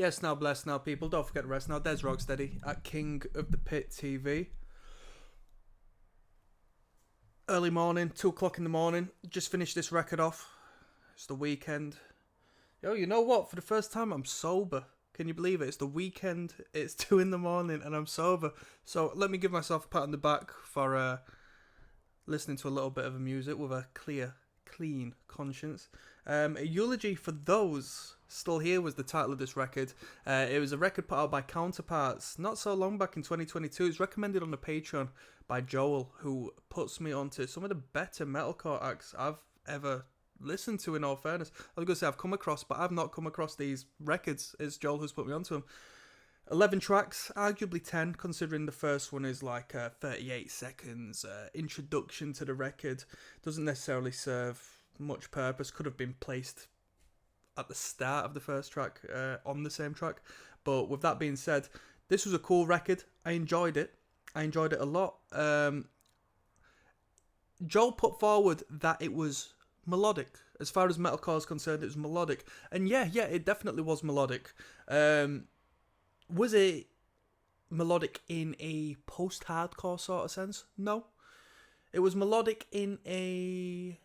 Yes, now bless now, people. Don't forget the rest. Now, there's ROCKSTEADY at King of the Pit TV. Early morning, 2 o'clock in the morning. Just finished this record off. It's the weekend. Yo, you know what? For the first time, I'm sober. Can you believe it? It's the weekend. It's 2 in the morning, and I'm sober. So let me give myself a pat on the back for listening to a little bit of music with a clean conscience. Eulogy for those still here was the title of this record. It was a record put out by Counterparts not so long back in 2022. It's recommended on the Patreon by Joel, who puts me onto some of the better metalcore acts I've ever listened to, in all fairness. I was going to say I've come across, but I've not come across these records. It's Joel who's put me onto them. 11 tracks, arguably 10, considering the first one is like 38 seconds introduction to the record. Doesn't necessarily serve much purpose. Could have been placed at the start of the first track on the same track. But with that being said, this was a cool record. I enjoyed it a lot. Joel put forward that it was melodic. As far as metalcore is concerned, it was melodic. And yeah, it definitely was melodic. Was it melodic in a post-hardcore sort of sense? No. It was melodic in a...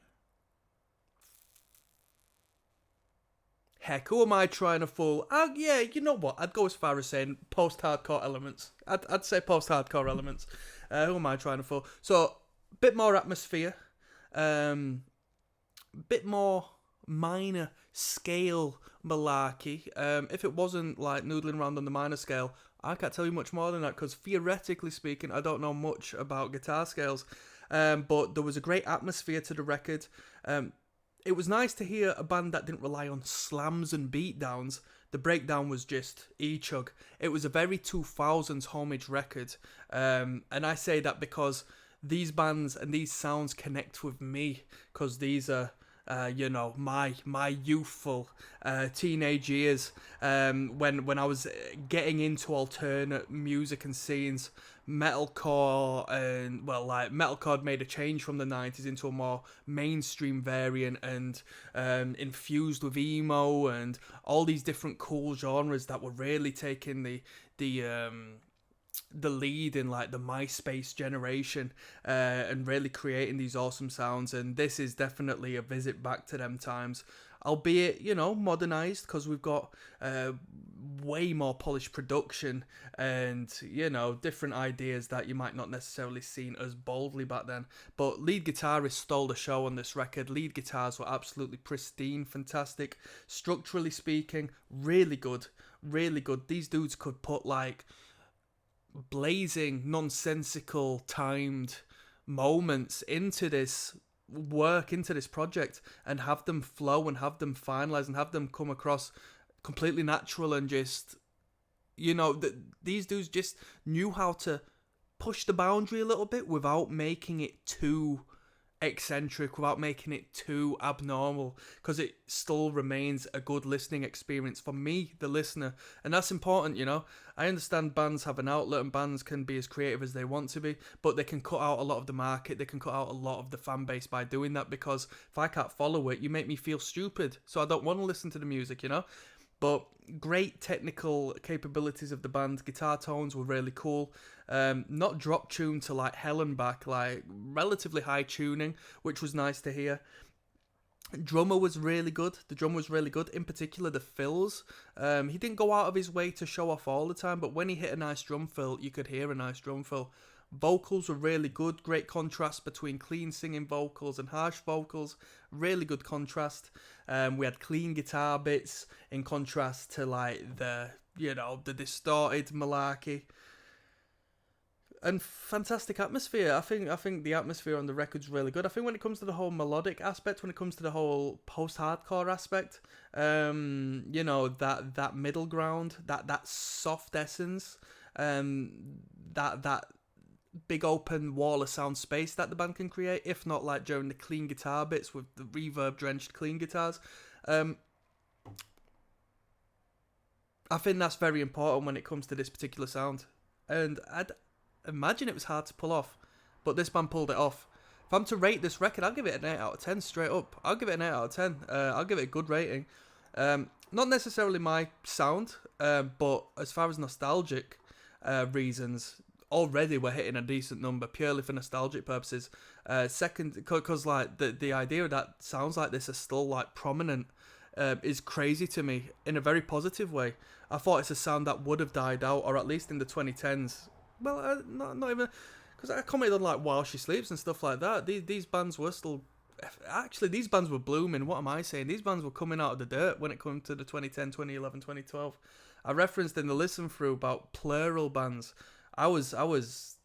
Heck, who am I trying to fool? Yeah, you know what? I'd go as far as saying post-hardcore elements. I'd say post-hardcore elements. Who am I trying to fool? So, bit more atmosphere. Bit more minor scale malarkey. If it wasn't like noodling around on the minor scale, I can't tell you much more than that, because theoretically speaking, I don't know much about guitar scales. But there was a great atmosphere to the record. It was nice to hear a band that didn't rely on slams and beatdowns. The breakdown was just e-chug. It was a very 2000s homage record. And I say that because these bands and these sounds connect with me, because these are, my youthful teenage years, when I was getting into alternate music and scenes. Metalcore and metalcore made a change from the 90s into a more mainstream variant, and infused with emo and all these different cool genres that were really taking the lead in like the MySpace generation, and really creating these awesome sounds. And this is definitely a visit back to them times, albeit, modernized, because we've got way more polished production and, different ideas that you might not necessarily seen as boldly back then. But lead guitarist stole the show on this record. Lead guitars were absolutely pristine, fantastic. Structurally speaking, really good. These dudes could put like blazing, nonsensical, timed moments into this work, into this project, and have them flow and have them finalize and have them come across completely natural, and just, these dudes just knew how to push the boundary a little bit without making it too eccentric, without making it too abnormal, because it still remains a good listening experience for me, the listener. And that's important. I understand bands have an outlet and bands can be as creative as they want to be, but they can cut out a lot of the market, they can cut out a lot of the fan base by doing that, because if I can't follow it, you make me feel stupid, so I don't want to listen to the music. But great technical capabilities of the band. Guitar tones were really cool. Not drop tuned to like hell and back, like relatively high tuning, which was nice to hear. Drummer was really good. The drum was really good. In particular, the fills. He didn't go out of his way to show off all the time, but when he hit a nice drum fill, you could hear a nice drum fill. Vocals were really good. Great contrast between clean singing vocals and harsh vocals. Really good contrast. We had clean guitar bits in contrast to like the distorted malarkey. And fantastic atmosphere. I think the atmosphere on the record's really good. I think when it comes to the whole melodic aspect, when it comes to the whole post-hardcore aspect, that middle ground, that soft essence, that big open wall of sound space that the band can create, if not like during the clean guitar bits with the reverb drenched clean guitars. I think that's very important when it comes to this particular sound, and I'd imagine it was hard to pull off, but this band pulled it off. If I'm to rate this record, I'll give it an 8 out of 10 straight up. I'll give it an 8 out of 10. I'll give it a good rating. Not necessarily my sound, but as far as nostalgic reasons, already we're hitting a decent number purely for nostalgic purposes. Second, because like the idea that sounds like this is still like prominent is crazy to me in a very positive way. I thought it's a sound that would have died out, or at least in the 2010s. Well, not even, because I commented on like While She Sleeps and stuff like that. These bands were still, actually these bands were blooming. What am I saying? These bands were coming out of the dirt when it came to the 2010, 2011, 2012. I referenced in the listen through about plural bands. I was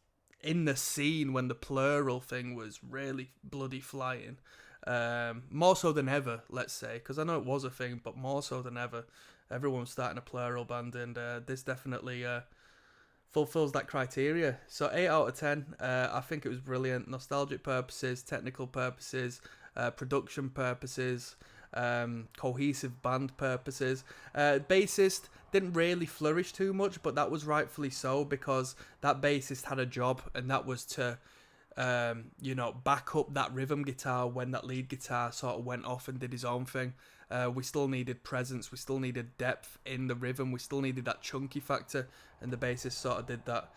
in the scene when the plural thing was really bloody flying. More so than ever, let's say, because I know it was a thing, but more so than ever. Everyone was starting a plural band, and this definitely fulfills that criteria. So 8 out of 10. I think it was brilliant. Nostalgic purposes, technical purposes, production purposes, cohesive band purposes. Bassist didn't really flourish too much, but that was rightfully so, because that bassist had a job, and that was to back up that rhythm guitar when that lead guitar sort of went off and did his own thing. We still needed presence, we still needed depth in the rhythm, we still needed that chunky factor, and the bassist sort of did that.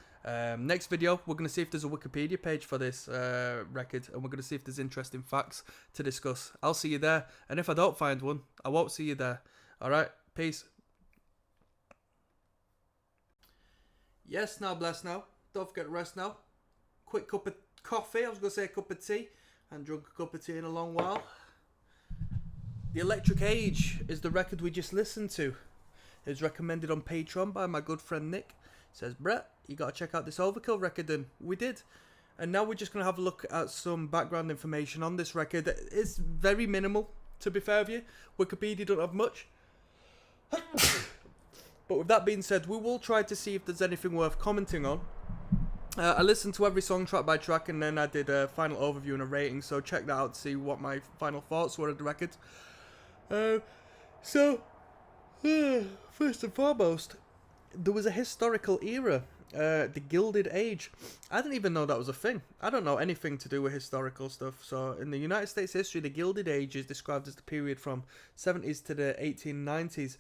Next video, we're going to see if there's a Wikipedia page for this record, and we're going to see if there's interesting facts to discuss. I'll see you there, and if I don't find one, I won't see you there. Alright, peace. Yes, now bless now. Don't forget to rest now. Quick cup of coffee, I was going to say a cup of tea. I haven't drunk a cup of tea in a long while. The Electric Age is the record we just listened to. It was recommended on Patreon by my good friend Nick. He says, Brett, you got to check out this Overkill record, and we did. And now we're just going to have a look at some background information on this record. It's very minimal, to be fair with you. Wikipedia don't have much. But with that being said, we will try to see if there's anything worth commenting on. I listened to every song track by track, and then I did a final overview and a rating, so check that out to see what my final thoughts were of the record. First and foremost, there was a historical era, the Gilded Age. I didn't even know that was a thing. I don't know anything to do with historical stuff. So in the United States history, the Gilded Age is described as the period from 70s to the 1890s,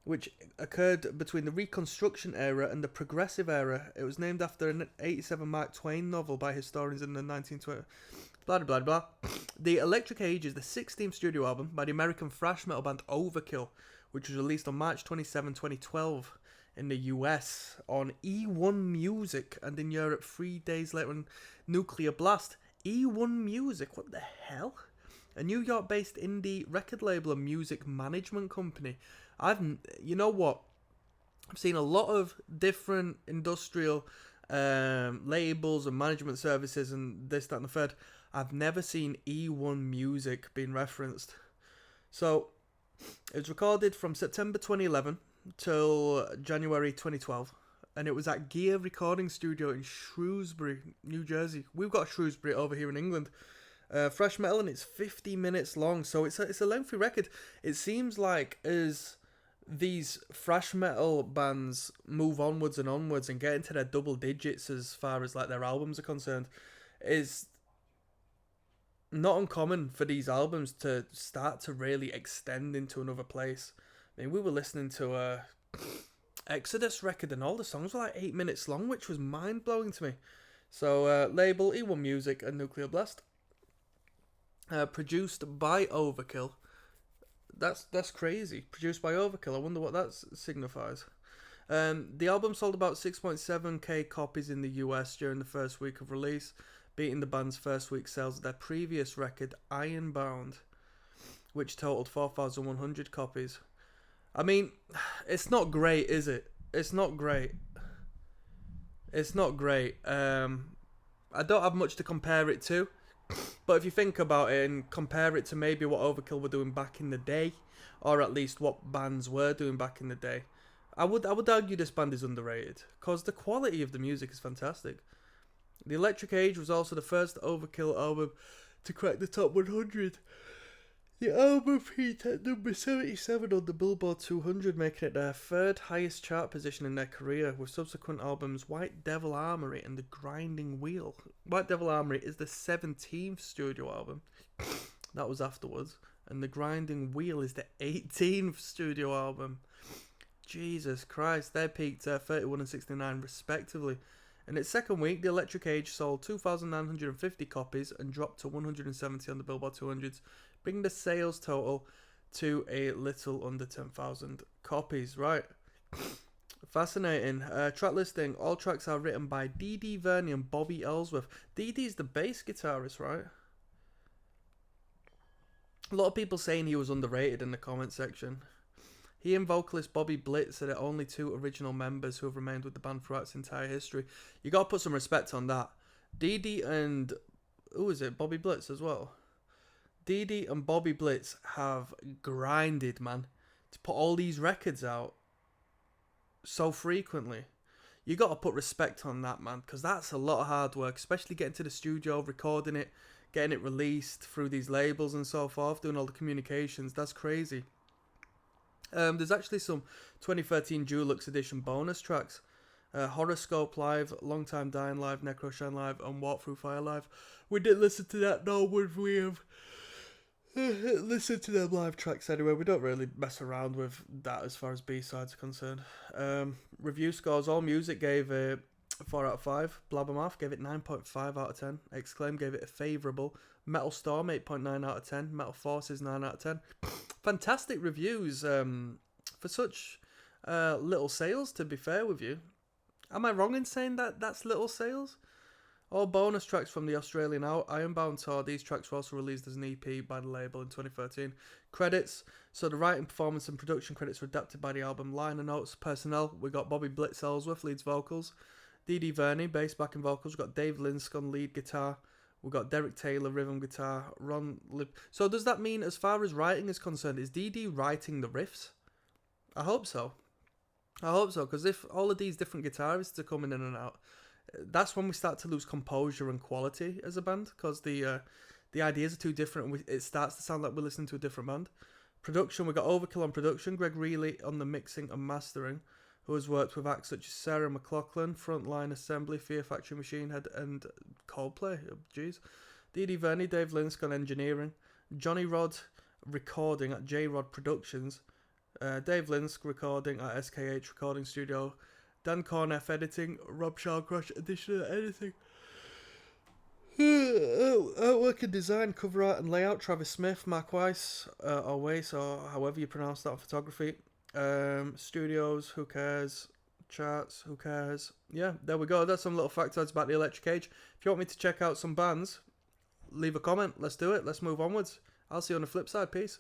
which occurred between the Reconstruction era and the Progressive era. It was named after an 87 Mark Twain novel by historians in the 1920s. Blah, blah, blah. The Electric Age is the 16th studio album by the American thrash metal band Overkill, which was released on March 27, 2012 in the US on E1 Music, and in Europe 3 days later on Nuclear Blast. E1 Music, what the hell? A New York-based indie record label and music management company. You know what? I've seen a lot of different industrial labels and management services and this, that, and the third. I've never seen E1 Music being referenced. So, it was recorded from September 2011 till January 2012. And it was at Gear Recording Studio in Shrewsbury, New Jersey. We've got Shrewsbury over here in England. Thrash metal, and it's 50 minutes long. So, it's a lengthy record. It seems like as these thrash metal bands move onwards and onwards and get into their double digits as far as like their albums are concerned, is not uncommon for these albums to start to really extend into another place. I mean, we were listening to a Exodus record and all the songs were like 8 minutes long, which was mind-blowing to me. So, label, E1 Music and Nuclear Blast. Produced by Overkill. That's crazy. Produced by Overkill. I wonder what that signifies. The album sold about 6.7k copies in the US during the first week of release, beating the band's first week sales of their previous record, Ironbound, which totaled 4,100 copies. I mean, it's not great, is it? It's not great. It's not great. I don't have much to compare it to. But if you think about it and compare it to maybe what Overkill were doing back in the day, or at least what bands were doing back in the day, I would argue this band is underrated, because the quality of the music is fantastic. The Electric Age was also the first Overkill album to crack the top 100. The album peaked at number 77 on the Billboard 200, making it their third highest chart position in their career, with subsequent albums White Devil Armory and The Grinding Wheel. White Devil Armory is the 17th studio album. That was afterwards. And The Grinding Wheel is the 18th studio album. Jesus Christ, they peaked at 31 and 69 respectively. In its second week, The Electric Age sold 2,950 copies and dropped to 170 on the Billboard 200s, bringing the sales total to a little under 10,000 copies. Right. Fascinating. Track listing. All tracks are written by Dee Dee Verney and Bobby Ellsworth. Dee Dee's the bass guitarist, right? A lot of people saying he was underrated in the comment section. He and vocalist Bobby Blitz are the only two original members who have remained with the band throughout its entire history. You gotta put some respect on that. Dee Dee and... who is it? Bobby Blitz as well. Dee Dee and Bobby Blitz have grinded, man, to put all these records out so frequently. You gotta put respect on that, man, because that's a lot of hard work, especially getting to the studio, recording it, getting it released through these labels and so forth, doing all the communications. That's crazy. There's actually some 2013 Deluxe Edition bonus tracks. Horoscope Live, Long Time Dying Live, Necroshine Live, and Walk Through Fire Live. We didn't listen to that, nor would we have listened to them live tracks anyway. We don't really mess around with that as far as B-sides are concerned. Review scores. All Music gave it 4 out of 5. Blabbermouth gave it 9.5 out of 10. Exclaim gave it a favourable. Metal Storm 8.9 out of 10. Metal Forces 9 out of 10. Fantastic reviews for such little sales, to be fair with you. Am I wrong in saying that that's little sales? All bonus tracks from the Australian Ironbound tour. These tracks were also released as an EP by the label in 2013. Credits. So the writing, performance and production credits were adapted by the album. Liner notes. Personnel. We got Bobby Blitz Ellsworth, leads vocals. Dee Dee Verney, bass, backing vocals. We've got Dave Linsk on lead guitar. We've got Derek Taylor, rhythm guitar. Ron Lip. So does that mean, as far as writing is concerned, is Dee Dee writing the riffs? I hope so. I hope so, because if all of these different guitarists are coming in and out, that's when we start to lose composure and quality as a band, because the ideas are too different and it starts to sound like we're listening to a different band. Production, we got Overkill on production, Greg Reilly on the mixing and mastering, who has worked with acts such as Sarah McLachlan, Frontline Assembly, Fear Factory Machine Head, and Coldplay. Oh, jeez. Dee Dee Verney, Dave Linsk on engineering, Johnny Rod recording at J Rod Productions, Dave Linsk recording at SKH Recording Studio, Dan Corneff editing, Rob Shawcross additional editing. Artwork and design, cover art and layout, Travis Smith, Mark Weiss, or Weiss, or however you pronounce that on photography. Studios, who cares? Charts, who cares? Yeah, there we go. That's some little factoids about the Electric Age. If you want me to check out some bands, leave a comment. Let's do it. Let's move onwards. I'll see you on the flip side. Peace.